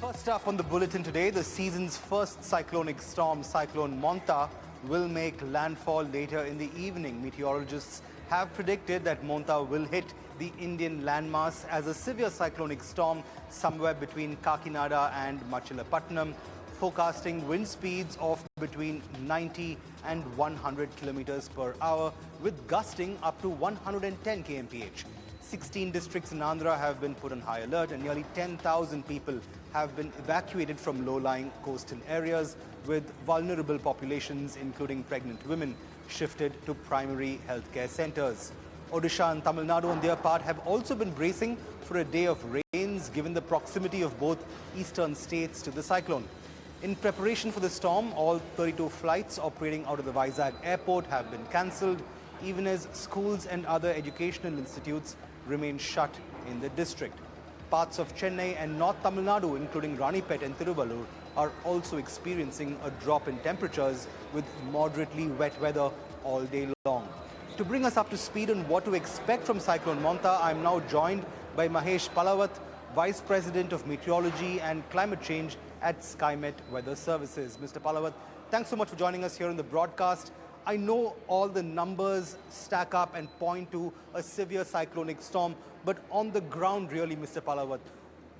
First up on the bulletin today, the season's first cyclonic storm, Cyclone Monta, will make landfall later in the evening. Meteorologists have predicted that Monta will hit the Indian landmass as a severe cyclonic storm somewhere between Kakinada and Machilapatnam, forecasting wind speeds of between 90 and 100 kilometers per hour, with gusting up to 110 kmph. 16 districts in Andhra have been put on high alert, and nearly 10,000 people have been evacuated from low-lying coastal areas, with vulnerable populations, including pregnant women, shifted to primary healthcare centers. Odisha and Tamil Nadu, on their part, have also been bracing for a day of rains, given the proximity of both eastern states to the cyclone. In preparation for the storm, all 32 flights operating out of the Vizag airport have been cancelled, even as schools and other educational institutes remain shut in the district. Parts of Chennai and North Tamil Nadu, including Ranipet and Tiruvallur, are also experiencing a drop in temperatures with moderately wet weather all day long. To bring us up to speed on what to expect from Cyclone Monta, I'm now joined by Mahesh Palawat, Vice President of Meteorology and Climate Change at SkyMet Weather Services. Mr. Palawat, thanks so much for joining us here on the broadcast. I know all the numbers stack up and point to a severe cyclonic storm, but on the ground really, Mr. Palawat,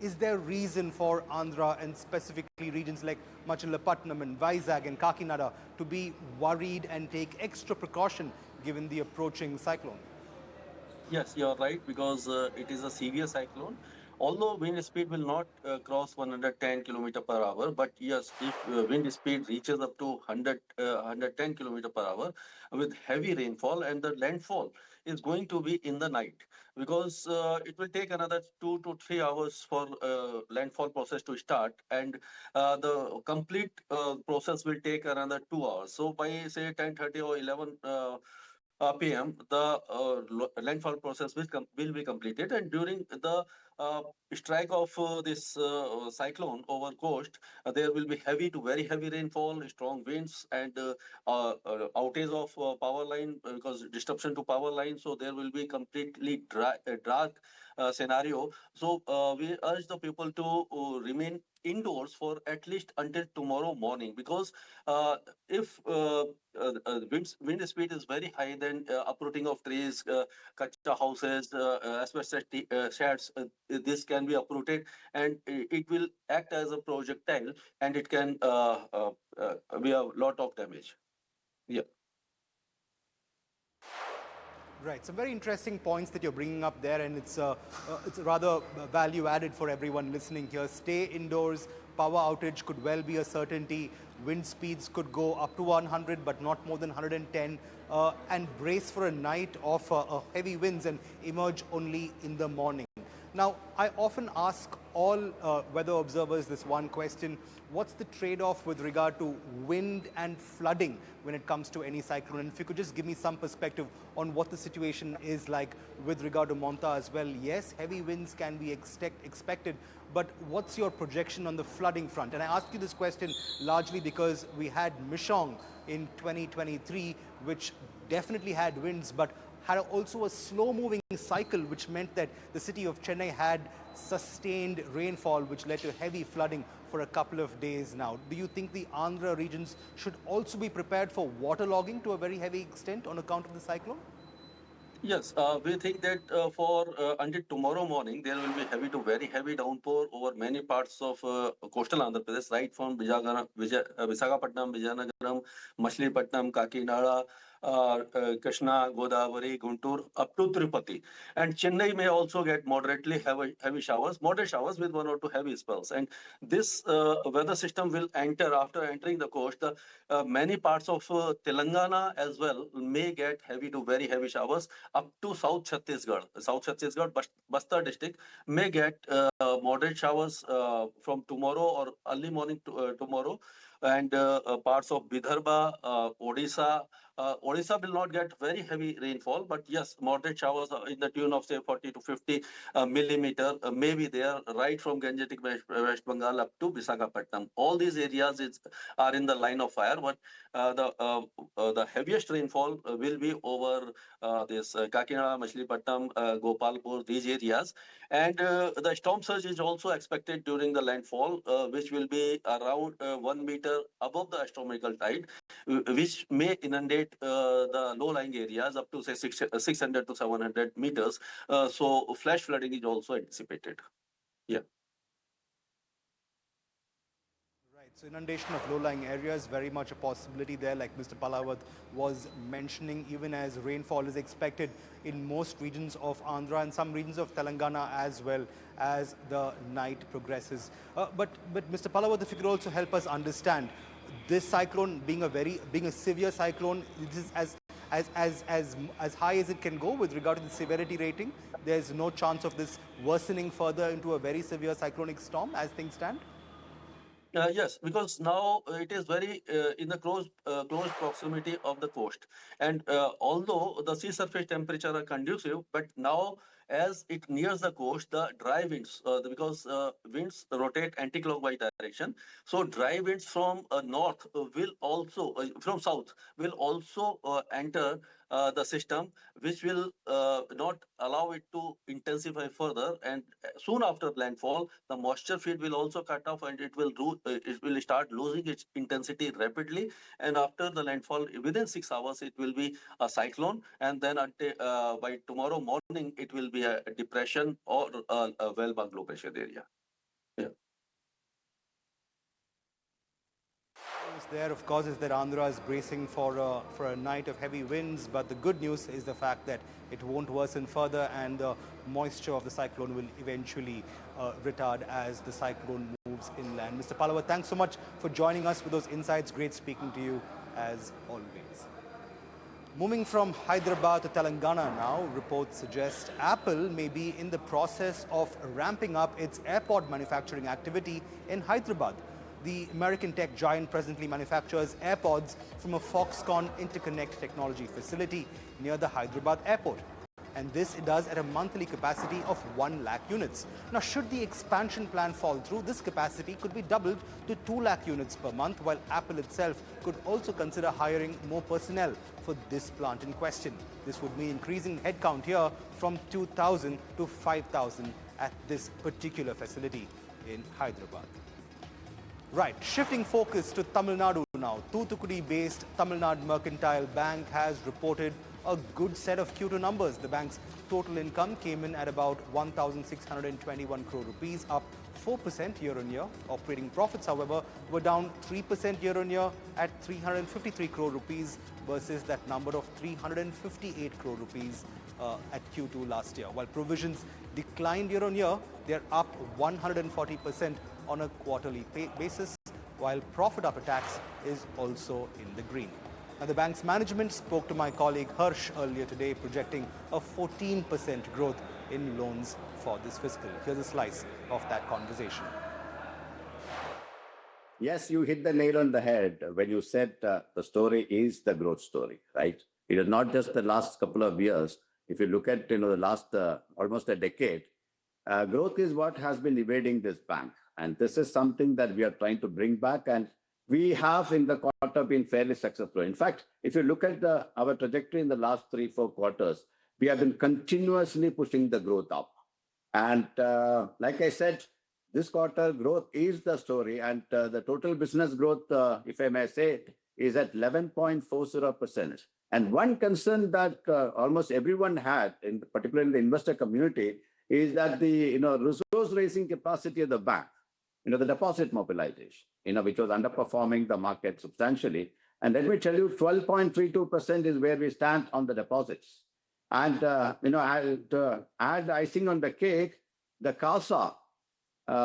is there reason for Andhra and specifically regions like Machilapatnam and Vizag and Kakinada to be worried and take extra precaution given the approaching cyclone? Yes, you're right, because it is a severe cyclone. Although wind speed will not cross 110 kilometer per hour, but yes, if wind speed reaches up to 110 kilometer per hour with heavy rainfall, and the landfall is going to be in the night, because it will take another 2 to 3 hours for landfall process to start, and the complete process will take another 2 hours. So by say 10:30 or 11 p.m., the landfall process will be completed. And during the uh, strike of this cyclone over coast, there will be heavy to very heavy rainfall, strong winds, and outage of power line, because disruption to power line. So there will be completely dark scenario. So we urge the people to remain indoors for at least until tomorrow morning, because uh, if wind speed is very high, then uprooting of trees, kacha houses, asbestos sheds, this can be uprooted, and it will act as a projectile, and it can be a lot of damage. Yeah. Right, some very interesting points that you're bringing up there, and it's rather value added for everyone listening here. Stay indoors. Power outage could well be a certainty. Wind speeds could go up to 100, but not more than 110. And brace for a night of heavy winds and emerge only in the morning. Now, I often ask all weather observers this one question: what's the trade-off with regard to wind and flooding when it comes to any cyclone? And if you could just give me some perspective on what the situation is like with regard to Monta as well. Yes, heavy winds can be expected, but what's your projection on the flooding front? And I ask you this question largely because we had Mishong in 2023, which definitely had winds, but had also a slow-moving cycle, which meant that the city of Chennai had sustained rainfall, which led to heavy flooding for a couple of days now. Do you think the Andhra regions should also be prepared for waterlogging to a very heavy extent on account of the cyclone? Yes, we think that for until tomorrow morning, there will be heavy to very heavy downpour over many parts of coastal Andhra Pradesh, right from Visakhapatnam, Vijayanagaram, Machilipatnam, Kakinada, Krishna, Godavari, Guntur, up to Tirupati. And Chennai may also get moderately heavy showers, moderate showers with 1 or 2 heavy spells. And this weather system will enter after entering the coast. Many parts of Telangana as well may get heavy to very heavy showers up to South Chhattisgarh. South Chhattisgarh, Bastar district may get moderate showers from tomorrow or early morning tomorrow. and parts of Vidarbha, Odisha. Odisha will not get very heavy rainfall, but yes, moderate showers in the tune of say 40 to 50 millimeter may be there, right from Gangetic West Bengal up to Visakhapatnam. All these areas are in the line of fire, but the heaviest rainfall will be over this Kakinada, Machilipatnam, Gopalpur, these areas. And the storm surge is also expected during the landfall, which will be around 1 meter above the astronomical tide, which may inundate the low-lying areas up to say 600 to 700 meters. So flash flooding is also anticipated. Yeah. Right, so inundation of low-lying areas, very much a possibility there, like Mr. Palawat was mentioning, even as rainfall is expected in most regions of Andhra and some regions of Telangana as well as the night progresses. But Mr. Palawat, if you could also help us understand, this cyclone being a severe cyclone, this is as high as it can go with regard to the severity rating. There's no chance of this worsening further into a very severe cyclonic storm as things stand. Yes, because now it is very in the close proximity of the coast, and although the sea surface temperature are conducive, but now as it nears the coast, the dry winds, because winds rotate anti-clockwise direction, so dry winds from north will also from south will also enter the system, which will not allow it to intensify further. And soon after landfall, the moisture feed will also cut off, and it will start losing its intensity rapidly. And after the landfall, within 6 hours, it will be a cyclone, and then until by tomorrow morning, it will be a depression or a well low pressure area. Yeah. News there, of course, is that Andhra is bracing for a night of heavy winds, but the good news is the fact that it won't worsen further and the moisture of the cyclone will eventually retard as the cyclone moves inland. Mr. Pallava, thanks so much for joining us with those insights. Great speaking to you as always. Moving from Hyderabad to Telangana now, reports suggest Apple may be in the process of ramping up its AirPod manufacturing activity in Hyderabad. The American tech giant presently manufactures AirPods from a Foxconn interconnect technology facility near the Hyderabad airport. And this it does at a monthly capacity of 1 lakh units. Now, should the expansion plan fall through, this capacity could be doubled to 2 lakh units per month, while Apple itself could also consider hiring more personnel for this plant in question. This would mean increasing headcount here from 2,000 to 5,000 at this particular facility in Hyderabad. Right, shifting focus to Tamil Nadu now. Thoothukudi-based Tamilnad Mercantile Bank has reported a good set of Q2 numbers. The bank's total income came in at about 1,621 crore rupees, up 4% year-on-year. Operating profits, however, were down 3% year-on-year at 353 crore rupees versus that number of 358 crore rupees at Q2 last year. While provisions declined year-on-year, they're up 140% on a quarterly basis, while profit after tax is also in the green. Now, the bank's management spoke to my colleague Harsh earlier today, projecting a 14% growth in loans for this fiscal. Here's a slice of that conversation. Yes, you hit the nail on the head when you said the story is the growth story, right? It is not just the last couple of years. If you look at the last almost a decade, growth is what has been evading this bank. And this is something that we are trying to bring back. And we have in the quarter been fairly successful. In fact, if you look at our trajectory in the last 3-4 quarters, we have been continuously pushing the growth up. And like I said, this quarter growth is the story. And the total business growth, if I may say, is at 11.40%. And one concern that almost everyone had, particularly in the investor community, is that the resource raising capacity of the bank, the deposit mobilization, which was underperforming the market substantially. And let me tell you, 12.32% is where we stand on the deposits. And, to add icing on the cake, the CASA,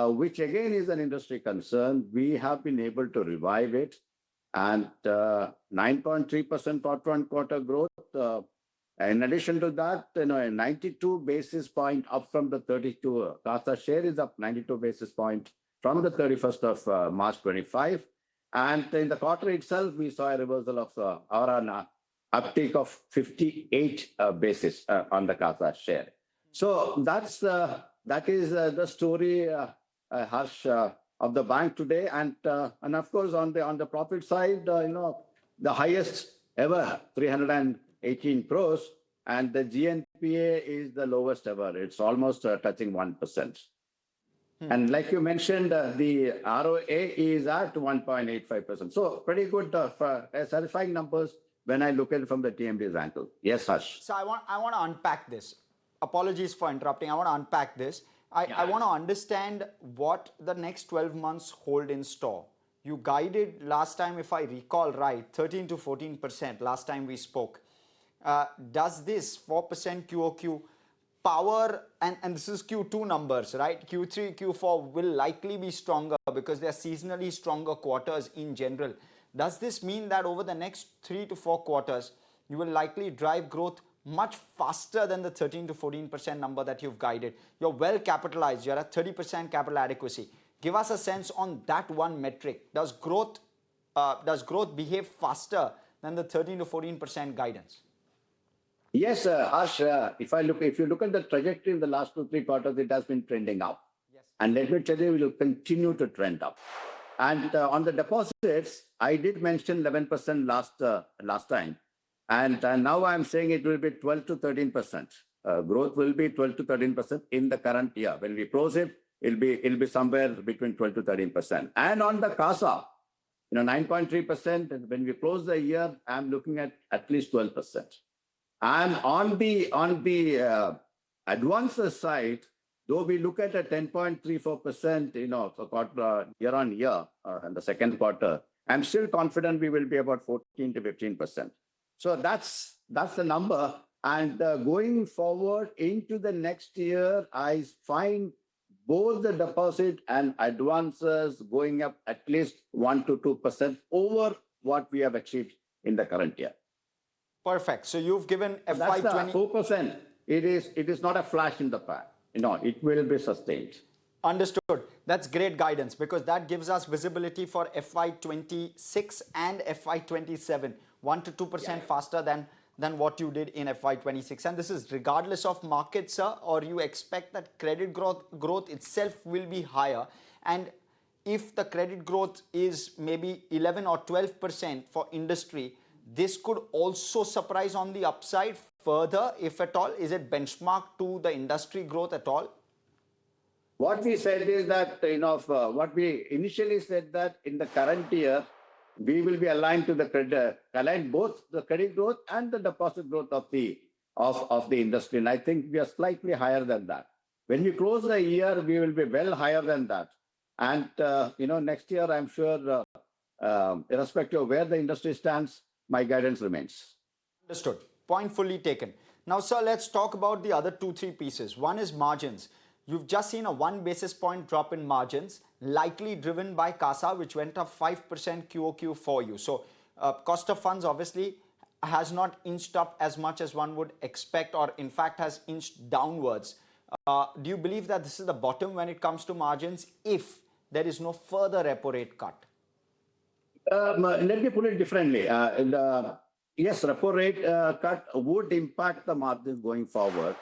which again is an industry concern, we have been able to revive it. And 9.3% quarter-on-quarter growth. In addition to that, a 92 basis point up from the 32. CASA share is up 92 basis point from the 31st of March 25. And in the quarter itself, we saw a reversal of or an uptake of 58 basis on the CASA share. So that is the story, Harsh, of the bank today. And of course, on the profit side, the highest ever, 318 crores, and the GNPA is the lowest ever. It's almost touching 1%. And like you mentioned, the ROA is at 1.85%. So pretty good, satisfying numbers when I look at it from the TMB's angle. Yes, Harsh. So I want to unpack this. Apologies for interrupting. I want to unpack this. I want to understand what the next 12 months hold in store. You guided last time, if I recall right, 13 to 14% last time we spoke. Does this 4% QOQ power, and this is Q2 numbers, right? Q3, Q4 will likely be stronger because they are seasonally stronger quarters in general. Does this mean that over the next 3 to 4 quarters, you will likely drive growth much faster than the 13 to 14% number that you've guided? You're well capitalized. You're at 30% capital adequacy. Give us a sense on that one metric. Does growth behave faster than the 13 to 14% guidance? Yes, Harsh, if you look at the trajectory in the last 2-3 quarters, it has been trending up. Yes. And let me tell you, it will continue to trend up. And on the deposits, I did mention 11% last time. And now I'm saying it will be 12 to 13%. Growth will be 12 to 13% in the current year. When we close it, it'll be somewhere between 12 to 13%. And on the CASA, 9.3%. When we close the year, I'm looking at least 12%. And on the advances side, though we look at a 10.34%, so year on year in the second quarter, I'm still confident we will be about 14 to 15%. So that's the number. And going forward into the next year, I find both the deposit and advances going up at least 1 to 2% over what we have achieved in the current year. Perfect. So you've given FY20. 4%. It is not a flash in the pan. It will be sustained. Understood. That's great guidance because that gives us visibility for FY26 and FY27, 1 to 2% faster than what you did in FY26. And this is regardless of market, sir, or you expect that credit growth itself will be higher. And if the credit growth is maybe 11 or 12% for industry, this could also surprise on the upside further, if at all. Is it benchmarked to the industry growth at all? What we said is that, what we initially said that in the current year, we will be aligned to aligned both the credit growth and the deposit growth of the industry. And I think we are slightly higher than that. When we close the year, we will be well higher than that. And, next year, I'm sure, irrespective of where the industry stands, my guidance remains. Understood. Point fully taken. Now, sir, let's talk about the other 2-3 pieces. One is margins. You've just seen a 1 basis point drop in margins, likely driven by CASA, which went up 5% QOQ for you. So cost of funds obviously has not inched up as much as one would expect, or in fact has inched downwards. Do you believe that this is the bottom when it comes to margins if there is no further repo rate cut? Let me put it differently. Yes, repo rate cut would impact the margins going forward.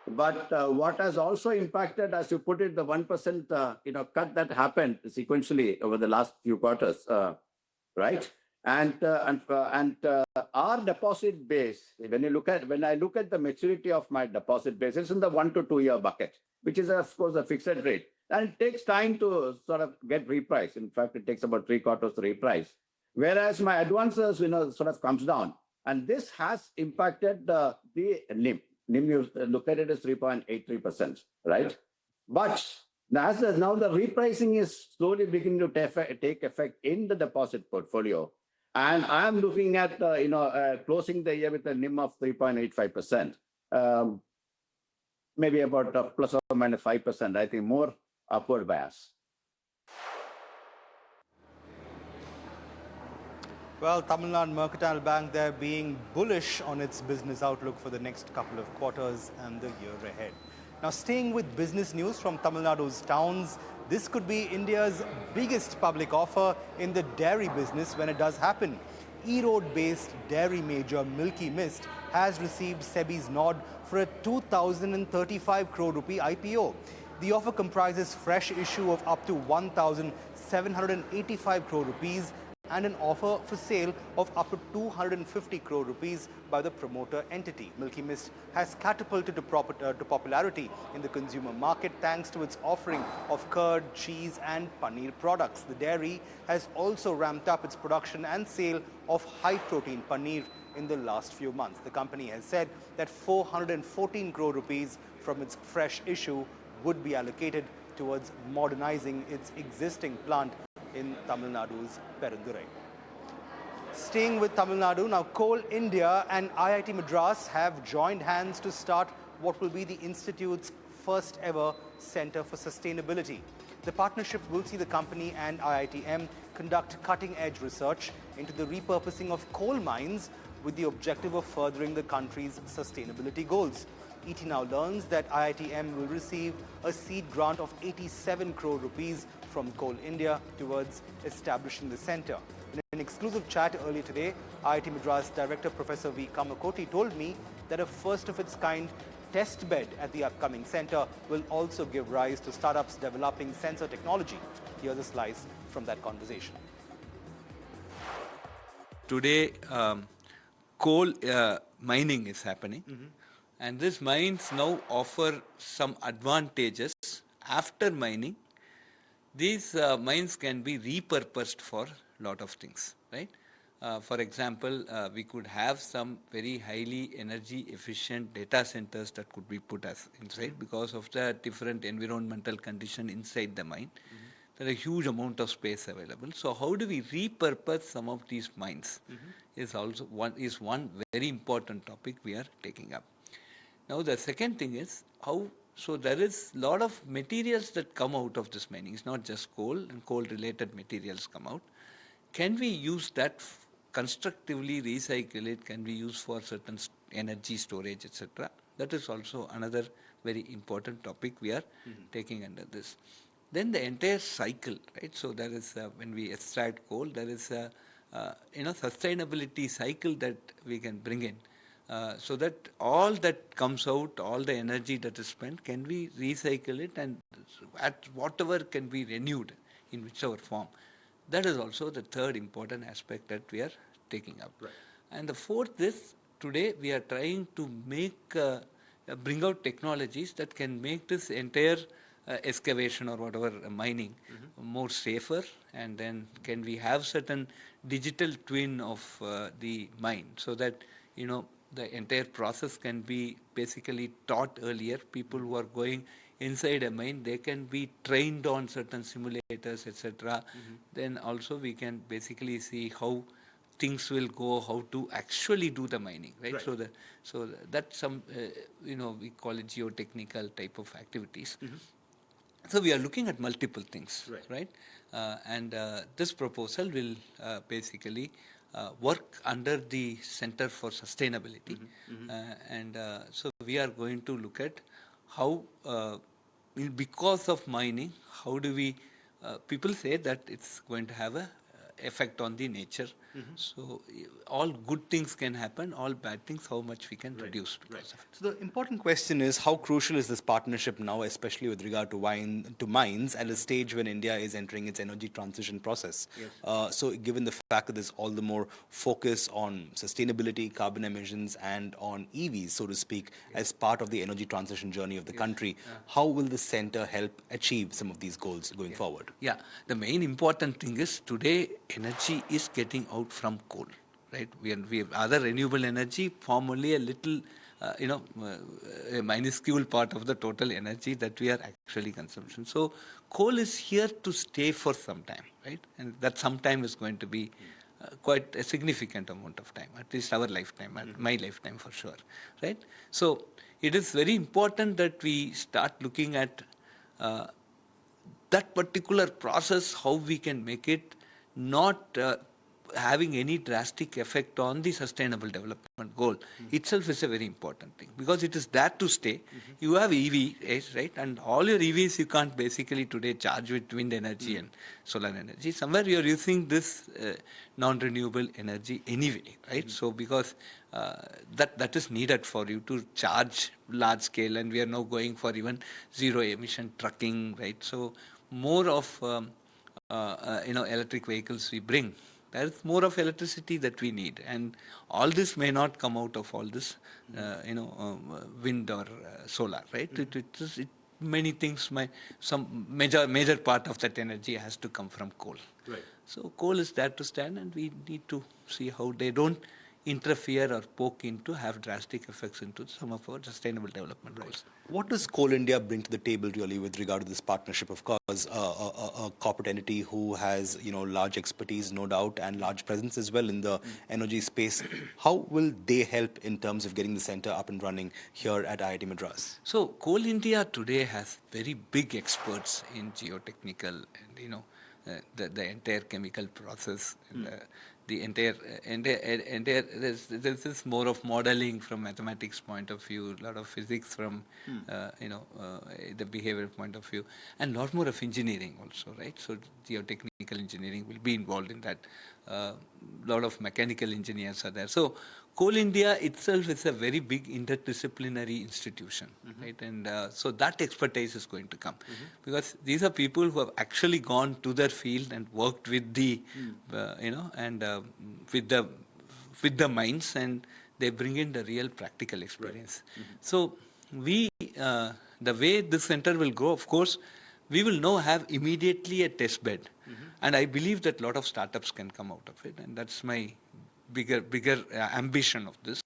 But what has also impacted, as you put it, the 1% cut that happened sequentially over the last few quarters, right? And our deposit base, when I look at the maturity of my deposit base, it's in the 1 to 2 year bucket, which is of course a fixed rate. And it takes time to sort of get repriced. In fact, it takes about 3 quarters to reprice. Whereas my advances, sort of comes down. And this has impacted the NIM. NIM, you look at it as 3.83%, right? But now the repricing is slowly beginning to take effect in the deposit portfolio. And I'm looking at, closing the year with a NIM of 3.85%. Maybe about plus or minus 5%, I think more upward bias. Well, Tamilnad Mercantile Bank, they're being bullish on its business outlook for the next couple of quarters and the year ahead. Now, staying with business news from Tamil Nadu's towns, This could be India's biggest public offer in the dairy business when it does happen. Erode-based dairy major Milky Mist has received SEBI's nod for a 2,035 crore rupee IPO. The offer comprises fresh issue of up to 1,785 crore rupees and an offer for sale of up to 250 crore rupees by the promoter entity. Milky Mist has catapulted to popularity in the consumer market thanks to its offering of curd, cheese and paneer products. The dairy has also ramped up its production and sale of high-protein paneer in the last few months. The company has said that 414 crore rupees from its fresh issue would be allocated towards modernizing its existing plant in Tamil Nadu's Perundurai. Staying with Tamil Nadu, now Coal India and IIT Madras have joined hands to start what will be the institute's first ever Center for Sustainability. The partnership will see the company and IIT-M conduct cutting-edge research into the repurposing of coal mines with the objective of furthering the country's sustainability goals. ET now learns that IIT-M will receive a seed grant of 87 crore rupees from Coal India towards establishing the centre. In an exclusive chat earlier today, IIT Madras Director Professor V. Kamakoti told me that a first-of-its-kind test bed at the upcoming centre will also give rise to startups developing sensor technology. Here's a slice from that conversation. Today, coal mining is happening. And these mines now offer some advantages. After mining, these mines can be repurposed for a lot of things, right? For example, we could have some very highly energy efficient data centers that could be put as inside because of the different environmental condition inside the mine. There is a huge amount of space available. So how do we repurpose some of these mines is also one very important topic we are taking up. Now the second thing is so there is a lot of materials that come out of this mining. It's not just coal and coal related materials come out. Can we use that constructively, recycle it? Can we use for certain energy storage, etc.? That is also another very important topic we are taking under this. Then the entire cycle, right? So there is when we extract coal, there is a sustainability cycle that we can bring in. So that all that comes out, all the energy that is spent, can we recycle it and at whatever can be renewed in whichever form. That is also the third important aspect that we are taking up. Right. And the fourth is, today we are trying to bring out technologies that can make this entire excavation or whatever mining more safer, and then can we have certain digital twin of the mine so that the entire process can be basically taught earlier. People who are going inside a mine, they can be trained on certain simulators, etc. Then also we can basically see how things will go, how to actually do the mining, right? So that's some we call it geotechnical type of activities. So we are looking at multiple things, right? And this proposal will basically work under the Center for Sustainability. And so we are going to look at how, because of mining, how do we, people say that it's going to have a effect on the nature. So all good things can happen, all bad things, how much we can reduce because of it. So the important question is, how crucial is this partnership now, especially with regard to mines at a stage when India is entering its energy transition process? So given the fact that there's all the more focus on sustainability, carbon emissions and on EVs, so to speak, as part of the energy transition journey of the country, how will the center help achieve some of these goals going forward? Yeah, the main important thing is today energy is getting out from coal, right? We have other renewable energy form only a little, a minuscule part of the total energy that we are actually consumption. So coal is here to stay for some time, right? And that sometime is going to be quite a significant amount of time, at least our lifetime, my lifetime for sure, right? So it is very important that we start looking at that particular process, how we can make it not having any drastic effect on the sustainable development goal itself is a very important thing, because it is there to stay. You have EVs, right? And all your EVs you can't basically today charge with wind energy and solar energy. Somewhere you are using this non-renewable energy anyway, right? So because that is needed for you to charge large scale, and we are now going for even zero emission trucking, right? So more of electric vehicles we bring. There is more of electricity that we need, and all this may not come out of all this, wind or solar, right? Many things, some major part of that energy has to come from coal. Right. So coal is there to stand, and we need to see how they don't interfere or poke into, have drastic effects into some of our sustainable development goals. What does Coal India bring to the table really with regard to this partnership? Of course, a corporate entity who has large expertise, no doubt, and large presence as well in the energy space. How will they help in terms of getting the center up and running here at IIT Madras? So Coal India today has very big experts in geotechnical and the entire chemical process. And, the entire this is more of modeling from mathematics point of view, a lot of physics from the behavioral point of view, and a lot more of engineering also, right? So geotechnical engineering will be involved in that. A lot of mechanical engineers are there. So Coal India itself is a very big interdisciplinary institution, right? And so that expertise is going to come, because these are people who have actually gone to their field and worked with the, with the mines, and they bring in the real practical experience. Right. So we, the way this center will grow, of course, we will now have immediately a test bed, and I believe that a lot of startups can come out of it, and that's my bigger ambition of this.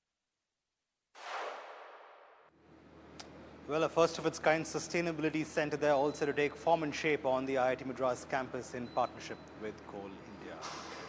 Well, a first of its kind sustainability center there, also to take form and shape on the IIT Madras campus in partnership with Coal India.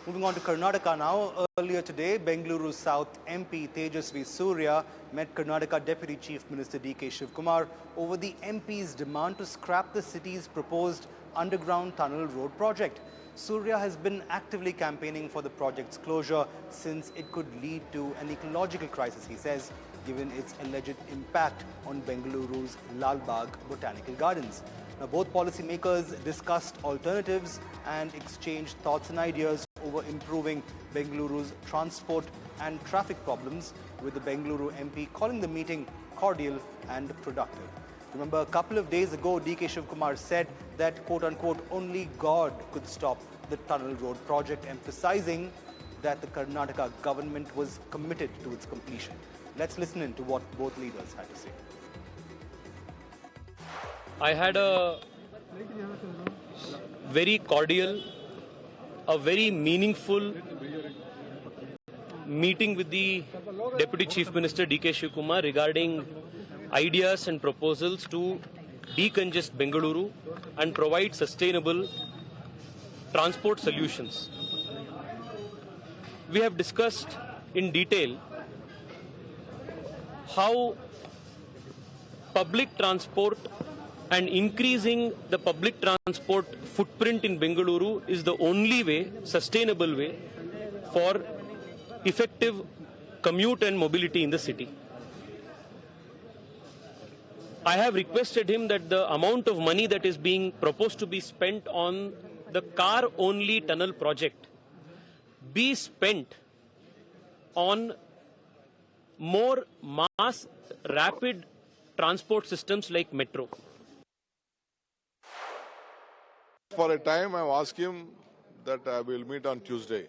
Moving on to Karnataka now. Earlier today, Bengaluru South MP Tejasvi Surya met Karnataka Deputy Chief Minister D.K. Shivkumar over the MP's demand to scrap the city's proposed underground tunnel road project. Surya has been actively campaigning for the project's closure since it could lead to an ecological crisis, he says, given its alleged impact on Bengaluru's Lalbagh Botanical Gardens. Now, both policymakers discussed alternatives and exchanged thoughts and ideas over improving Bengaluru's transport and traffic problems, with the Bengaluru MP calling the meeting cordial and productive. Remember, a couple of days ago, D.K. Shivkumar said that, quote-unquote, only God could stop the tunnel road project, emphasizing that the Karnataka government was committed to its completion. Let's listen in to what both leaders had to say. I had a very cordial, a very meaningful meeting with the Deputy Chief Minister D.K. Shivkumar regarding ideas and proposals to decongest Bengaluru and provide sustainable transport solutions. We have discussed in detail how public transport and increasing the public transport footprint in Bengaluru is the only way, sustainable way, for effective commute and mobility in the city. I have requested him that the amount of money that is being proposed to be spent on the car-only tunnel project be spent on more mass, rapid transport systems like metro. For a time, I've asked him that we'll meet on Tuesday.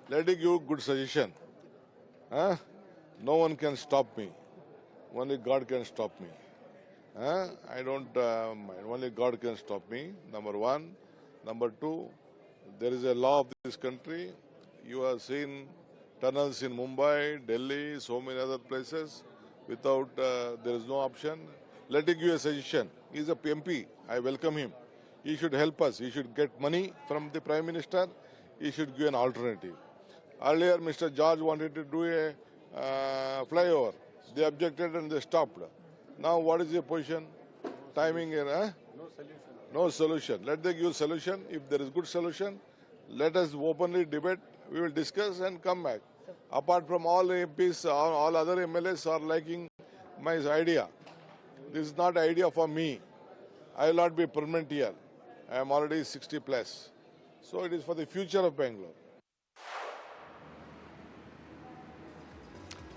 Let me give good suggestion. No one can stop me. Only God can stop me. I don't mind. Only God can stop me, number one. Number two, there is a law of this country. You have seen tunnels in Mumbai, Delhi, so many other places. Without, there is no option. Let me give a suggestion. He is a MP. I welcome him. He should help us. He should get money from the Prime Minister. He should give an alternative. Earlier, Mr. George wanted to do a flyover. They objected and they stopped. Now, what is the position? Timing, no solution. No solution. Let them give solution. If there is good solution, let us openly debate We will discuss and come back. Apart from all MPs, all other MLAs are liking my idea. This is not idea for me. I will not be permanent here. I am already 60 plus. So it is for the future of Bangalore.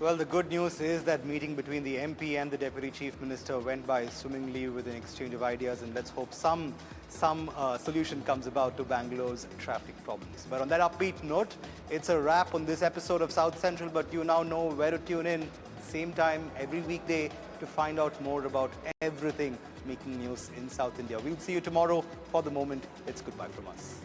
Well, the good news is that meeting between the MP and the Deputy Chief Minister went by swimmingly with an exchange of ideas, and let's hope some solution comes about to Bangalore's traffic problems. But on that upbeat note, it's a wrap on this episode of South Central, but you now know where to tune in, same time every weekday, to find out more about everything making news in South India. We'll see you tomorrow. For the moment, it's goodbye from us.